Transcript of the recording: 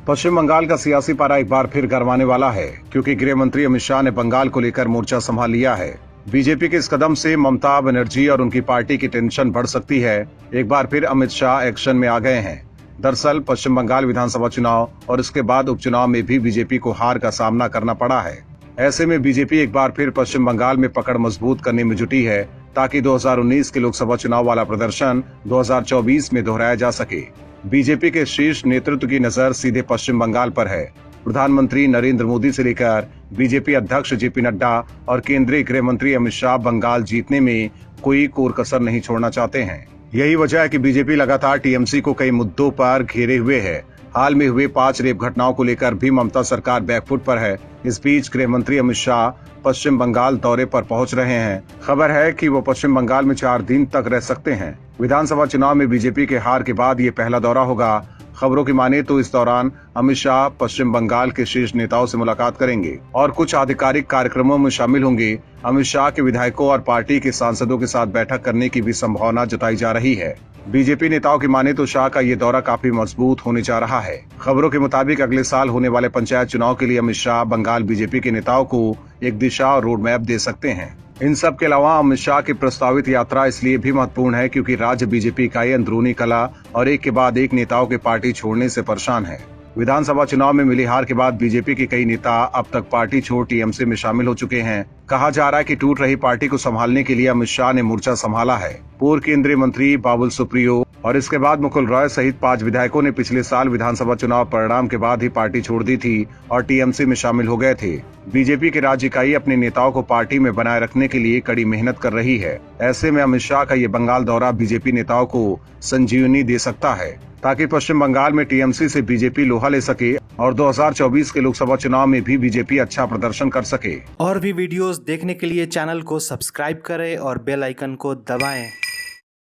पश्चिम बंगाल का सियासी पारा एक बार फिर गरमाने वाला है, क्योंकि गृह मंत्री अमित शाह ने बंगाल को लेकर मोर्चा संभाल लिया है। बीजेपी के इस कदम से ममता बनर्जी और उनकी पार्टी की टेंशन बढ़ सकती है। एक बार फिर अमित शाह एक्शन में आ गए हैं। दरअसल पश्चिम बंगाल विधानसभा चुनाव और उसके बाद उपचुनाव में भी बीजेपी को हार का सामना करना पड़ा है। ऐसे में बीजेपी एक बार फिर पश्चिम बंगाल में पकड़ मजबूत करने में जुटी है, ताकि 2019 के लोकसभा चुनाव वाला प्रदर्शन 2024 में दोहराया जा सके। बीजेपी के शीर्ष नेतृत्व की नजर सीधे पश्चिम बंगाल पर है। प्रधानमंत्री नरेंद्र मोदी से लेकर बीजेपी अध्यक्ष जेपी नड्डा और केंद्रीय गृह मंत्री अमित शाह बंगाल जीतने में कोई कोर कसर नहीं छोड़ना चाहते हैं। यही वजह है कि बीजेपी लगातार टीएमसी को कई मुद्दों पर घेरे हुए है। हाल में हुए 5 रेप घटनाओं को लेकर भी ममता सरकार बैकफुट पर है। इस बीच गृह मंत्री अमित शाह पश्चिम बंगाल दौरे पर पहुंच रहे हैं। खबर है कि वो पश्चिम बंगाल में 4 दिन तक रह सकते हैं। विधानसभा चुनाव में बीजेपी के हार के बाद ये पहला दौरा होगा। खबरों की माने तो इस दौरान अमित शाह पश्चिम बंगाल के शीर्ष नेताओं से मुलाकात करेंगे और कुछ आधिकारिक कार्यक्रमों में शामिल होंगे। अमित शाह के विधायकों और पार्टी के सांसदों के साथ बैठक करने की भी संभावना जताई जा रही है। बीजेपी नेताओं की माने तो शाह का ये दौरा काफी मजबूत होने जा रहा है। खबरों के मुताबिक अगले साल होने वाले पंचायत चुनाव के लिए अमित शाह बंगाल बीजेपी के नेताओं को एक दिशा और रोड मैप दे सकते हैं। इन सब के अलावा अमित शाह की प्रस्तावित यात्रा इसलिए भी महत्वपूर्ण है क्योंकि राज्य बीजेपी इकाई अंदरूनी कला और एक के बाद एक नेताओं के पार्टी छोड़ने से परेशान है। विधानसभा चुनाव में मिली हार के बाद बीजेपी के कई नेता अब तक पार्टी छोड़ टीएमसी में शामिल हो चुके हैं। कहा जा रहा है कि टूट रही पार्टी को संभालने के लिए अमित शाह ने मोर्चा संभाला है। पूर्व केंद्रीय मंत्री बाबुल सुप्रियो और इसके बाद मुकुल रॉय सहित 5 विधायकों ने पिछले साल विधानसभा चुनाव परिणाम के बाद ही पार्टी छोड़ दी थी और टीएमसी में शामिल हो गए थे। बीजेपी की राज्य इकाई अपने नेताओं को पार्टी में बनाए रखने के लिए कड़ी मेहनत कर रही है। ऐसे में अमित शाह का ये बंगाल दौरा बीजेपी नेताओं को संजीवनी दे सकता है, ताकि पश्चिम बंगाल में टीएमसी से बीजेपी लोहा ले सके और 2024 के लोकसभा चुनाव में भी बीजेपी अच्छा प्रदर्शन कर सके। और भी वीडियोस देखने के लिए चैनल को सब्सक्राइब करें और बेल आइकन को दबाएं।